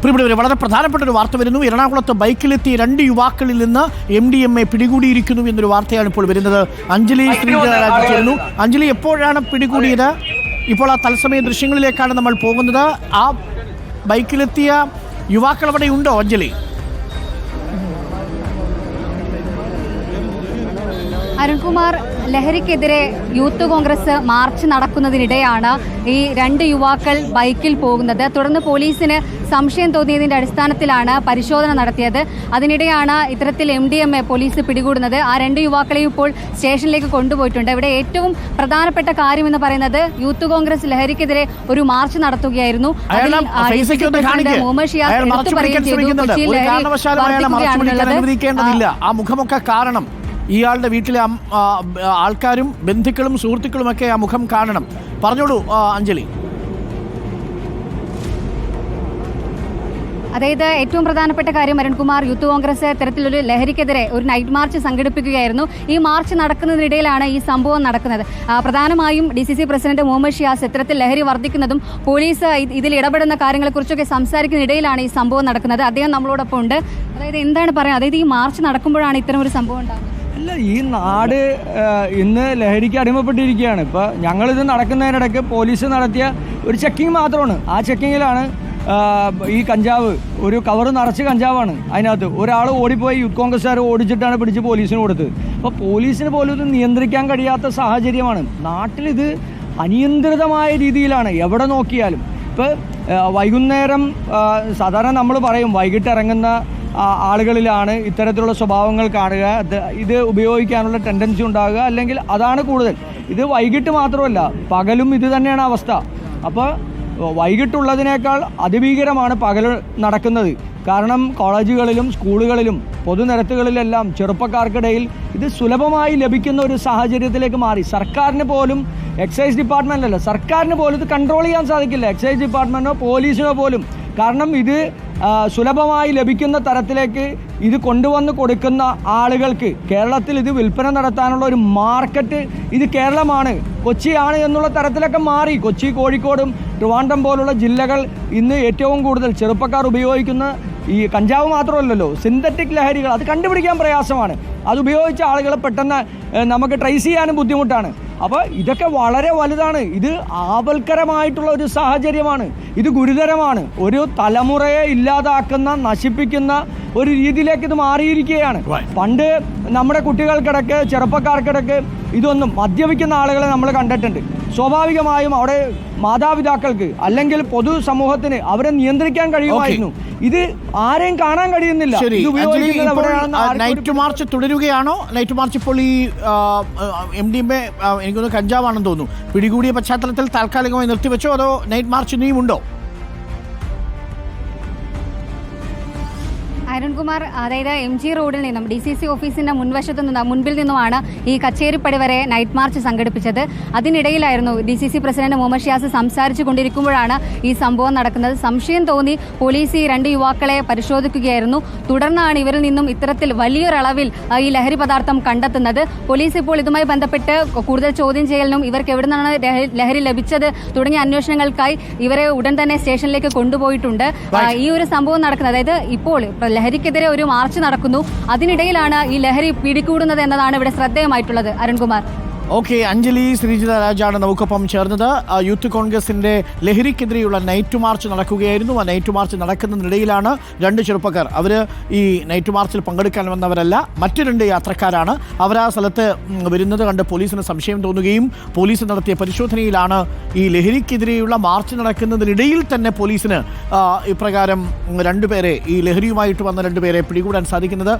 പ്രിയപ്പെട്ടവരെ, വളരെ പ്രധാനപ്പെട്ട ഒരു വാർത്ത വരുന്നു. എറണാകുളത്ത് ബൈക്കിലെത്തിയ 2 യുവാക്കളിൽ നിന്ന് MDMA പിടികൂടിയിരിക്കുന്നു എന്നൊരു വാർത്തയാണ് ഇപ്പോൾ വരുന്നത്. അഞ്ജലി ശ്രീധരരാജ് ചേരുന്നു. അഞ്ജലി, എപ്പോഴാണ് പിടികൂടിയത്? ഇപ്പോൾ ആ തത്സമയ ദൃശ്യങ്ങളിലേക്കാണ് നമ്മൾ പോകുന്നത്. ആ ബൈക്കിലെത്തിയ യുവാക്കൾ അവിടെ ഉണ്ടോ അഞ്ജലി? അരുൺകുമാർ, ലഹരിക്കെതിരെ യൂത്ത് കോൺഗ്രസ് മാർച്ച് നടക്കുന്നതിനിടെയാണ് ഈ 2 യുവാക്കൾ ബൈക്കിൽ പോകുന്നത്. തുടർന്ന് പോലീസിന് സംശയം തോന്നിയതിന്റെ അടിസ്ഥാനത്തിലാണ് പരിശോധന നടത്തിയത്. അതിനിടെയാണ് ഇത്തരത്തിൽ MDMA പോലീസ് പിടികൂടുന്നത്. ആ 2 യുവാക്കളെയും ഇപ്പോൾ സ്റ്റേഷനിലേക്ക് കൊണ്ടുപോയിട്ടുണ്ട്. ഇവിടെ ഏറ്റവും പ്രധാനപ്പെട്ട കാര്യം എന്ന് പറയുന്നത് യൂത്ത് കോൺഗ്രസ് ലഹരിക്കെതിരെ ഒരു മാർച്ച് നടത്തുകയായിരുന്നു. ആ മുഖമൊക്കെ കാരണം ഇയാളുടെ വീട്ടിലെ ആൾക്കാരും ബന്ധുക്കളും സുഹൃത്തുക്കളുമൊക്കെ ആ മുഖം കാണണം. പറഞ്ഞോളൂ അഞ്ജലി. അതായത് ഏറ്റവും പ്രധാനപ്പെട്ട കാര്യം അരുൺകുമാർ, യൂത്ത് കോൺഗ്രസ് ഇത്തരത്തിലൊരു ലഹരിക്കെതിരെ ഒരു നൈറ്റ് മാർച്ച് സംഘടിപ്പിക്കുകയായിരുന്നു. ഈ മാർച്ച് നടക്കുന്നതിനിടയിലാണ് ഈ സംഭവം നടക്കുന്നത്. പ്രധാനമായും DCC പ്രസിഡന്റ് മുഹമ്മദ് ഷിയാസ് ഇത്തരത്തിൽ ലഹരി വർദ്ധിക്കുന്നതും പോലീസ് ഇതിൽ ഇടപെടുന്ന കാര്യങ്ങളെക്കുറിച്ചൊക്കെ സംസാരിക്കുന്നതിനിടയിലാണ് ഈ സംഭവം നടക്കുന്നത്. അദ്ദേഹം നമ്മളോടൊപ്പം ഉണ്ട്. അതായത് എന്താണ് പറയുക, അതായത് ഈ മാർച്ച് നടക്കുമ്പോഴാണ് ഇത്തരം ഒരു സംഭവം ഉണ്ടാകുന്നത്? അല്ല, ഈ നാട് ഇന്ന് ലഹരിക്ക് അടിമപ്പെട്ടിരിക്കുകയാണ്. ഇപ്പോൾ ഞങ്ങളിത് നടക്കുന്നതിനിടയ്ക്ക് പോലീസ് നടത്തിയ ഒരു ചെക്കിങ് മാത്രമാണ്. ആ ചെക്കിങ്ങിലാണ് ഈ കഞ്ചാവ്, ഒരു കവർ നിറച്ച് കഞ്ചാവാണ് അതിനകത്ത്. ഒരാൾ ഓടിപ്പോയി യൂത്ത് കോൺഗ്രസ്സുകാർ ഓടിച്ചിട്ടാണ് പിടിച്ച് പോലീസിന് കൊടുത്തത്. അപ്പോൾ പോലീസിന് പോലും ഇത് നിയന്ത്രിക്കാൻ കഴിയാത്ത സാഹചര്യമാണ്. നാട്ടിലിത് അനിയന്ത്രിതമായ രീതിയിലാണ് എവിടെ നോക്കിയാലും. ഇപ്പോൾ വൈകുന്നേരം സാധാരണ നമ്മൾ പറയും വൈകിട്ട് ഇറങ്ങുന്ന ആളുകളിലാണ് ഇത്തരത്തിലുള്ള സ്വഭാവങ്ങൾ കാണുക, ഇത് ഉപയോഗിക്കാനുള്ള ടെൻഡൻസി ഉണ്ടാകുക, അല്ലെങ്കിൽ അതാണ് കൂടുതൽ. ഇത് വൈകിട്ട് മാത്രമല്ല, പകലും ഇത് തന്നെയാണ് അവസ്ഥ. അപ്പോൾ വൈകിട്ടുള്ളതിനേക്കാൾ അതിഭീകരമാണ് പകൽ നടക്കുന്നത്. കാരണം കോളേജുകളിലും സ്കൂളുകളിലും പൊതുനിരത്തുകളിലെല്ലാം ചെറുപ്പക്കാർക്കിടയിൽ ഇത് സുലഭമായി ലഭിക്കുന്ന ഒരു സാഹചര്യത്തിലേക്ക് മാറി. സർക്കാരിന് പോലും, എക്സൈസ് ഡിപ്പാർട്ട്മെൻറ്റല്ല, സർക്കാരിന് പോലും ഇത് കൺട്രോൾ ചെയ്യാൻ സാധിക്കില്ല, എക്സൈസ് ഡിപ്പാർട്ട്മെൻറ്റോ പോലീസിനോ പോലും. കാരണം ഇത് സുലഭമായി ലഭിക്കുന്ന തരത്തിലേക്ക് ഇത് കൊണ്ടുവന്ന് കൊടുക്കുന്ന ആളുകൾക്ക് കേരളത്തിൽ ഇത് വിൽപ്പന നടത്താനുള്ള ഒരു മാർക്കറ്റ് ഇത് കേരളമാണ്, കൊച്ചിയാണ് എന്നുള്ള തരത്തിലൊക്കെ മാറി. കൊച്ചി, കോഴിക്കോടും ട്രിവാൻഡ്രം പോലുള്ള ജില്ലകൾ ഇന്ന് ഏറ്റവും കൂടുതൽ ചെറുപ്പക്കാർ ഉപയോഗിക്കുന്ന ഈ കഞ്ചാവ് മാത്രമല്ലല്ലോ, സിന്തറ്റിക് ലഹരികൾ, അത് കണ്ടുപിടിക്കാൻ പ്രയാസമാണ്. അത് ഉപയോഗിച്ച ആളുകളെ പെട്ടെന്ന് നമുക്ക് ട്രേസ് ചെയ്യാനും ബുദ്ധിമുട്ടാണ്. അപ്പോൾ ഇതൊക്കെ വളരെ വലുതാണ്. ഇത് ആപൽക്കരമായിട്ടുള്ള ഒരു സാഹചര്യമാണ്. ഇത് ഗുരുതരമാണ്. ഒരു തലമുറയെ ഇല്ലാതാക്കുന്ന, നശിപ്പിക്കുന്ന ഒരു രീതിയിലേക്ക് ഇത് മാറിയിരിക്കുകയാണ്. പണ്ട് നമ്മുടെ കുട്ടികൾക്കിടക്ക്, ചെറുപ്പക്കാർക്കിടക്ക് ഇതൊന്നും മദ്യപിക്കുന്ന ആളുകളെ നമ്മൾ കണ്ടിട്ടുണ്ട്. സ്വാഭാവികമായും അവിടെ മാതാപിതാക്കൾക്ക് അല്ലെങ്കിൽ പൊതുസമൂഹത്തിന് അവരെ നിയന്ത്രിക്കാൻ കഴിയുമായിരുന്നു. ഇത് ആരെയും കാണാൻ കഴിയുന്നില്ല. നൈറ്റ് മാർച്ച് തുടരുകയാണോ? നൈറ്റ് മാർച്ച് ഇപ്പോൾ ഈ MDMA എനിക്കൊന്ന് കഞ്ചാവാണെന്ന് തോന്നുന്നു പിടികൂടിയ പശ്ചാത്തലത്തിൽ താൽക്കാലികമായി നിർത്തിവെച്ചോ, അതോ നൈറ്റ് മാർച്ച് ഇനിയും ഉണ്ടോ? അരുൺകുമാർ, അതായത് MG റോഡിൽ നിന്നും DCC ഓഫീസിന്റെ മുൻപിൽ നിന്നുമാണ് ഈ കച്ചേരിപ്പടി വരെ നൈറ്റ് മാർച്ച് സംഘടിപ്പിച്ചത്. അതിനിടയിലായിരുന്നു DCC പ്രസിഡന്റ് മുഹമ്മദ് ഷിയാസ് സംസാരിച്ചു കൊണ്ടിരിക്കുമ്പോഴാണ് ഈ സംഭവം നടക്കുന്നത്. സംശയം തോന്നി പോലീസ് ഈ 2 യുവാക്കളെ പരിശോധിക്കുകയായിരുന്നു. തുടർന്നാണ് ഇവരിൽ നിന്നും ഇത്തരത്തിൽ വലിയൊരളവിൽ ഈ ലഹരി പദാർത്ഥം കണ്ടെത്തുന്നത്. പോലീസ് ഇപ്പോൾ ഇതുമായി ബന്ധപ്പെട്ട് കൂടുതൽ ചോദ്യം ചെയ്യലിനും ഇവർക്ക് എവിടെ നിന്നാണ് ലഹരി ലഭിച്ചത് തുടങ്ങിയ അന്വേഷണങ്ങൾക്കായി ഇവരെ ഉടൻ തന്നെ സ്റ്റേഷനിലേക്ക് കൊണ്ടുപോയിട്ടുണ്ട്. ഈ ഒരു സംഭവം നടക്കുന്നത്, അതായത് ഇപ്പോൾ ലഹരിക്കെതിരെ ഒരു മാർച്ച് നടക്കുന്നു, അതിനിടയിലാണ് ഈ ലഹരി പിടികൂടുന്നത് എന്നതാണ് ഇവിടെ ശ്രദ്ധേയമായിട്ടുള്ളത്. അരുൺകുമാർ. ഓക്കെ, അഞ്ജലി ശ്രീധരരാജാണ് നമുക്കൊപ്പം ചേർന്നത്. യൂത്ത് കോൺഗ്രസിന്റെ ലഹരിക്കെതിരെയുള്ള നൈറ്റ് മാർച്ച് നടക്കുകയായിരുന്നു. ആ നൈറ്റ് മാർച്ച് നടക്കുന്നതിനിടയിലാണ് 2 ചെറുപ്പക്കാർ, അവർ ഈ നൈറ്റ് മാർച്ചിൽ പങ്കെടുക്കാൻ വന്നവരല്ല, മറ്റു 2 യാത്രക്കാരാണ്. അവർ ആ സ്ഥലത്ത് വരുന്നത് കണ്ട് പോലീസിന് സംശയം തോന്നുകയും പോലീസ് നടത്തിയ പരിശോധനയിലാണ് ഈ ലഹരിക്കെതിരെയുള്ള മാർച്ച് നടക്കുന്നതിനിടയിൽ തന്നെ പോലീസിന് ഇപ്രകാരം 2 പേരെ, ഈ ലഹരിയുമായിട്ട് വന്ന 2 പേരെ പിടികൂടാൻ സാധിക്കുന്നത്.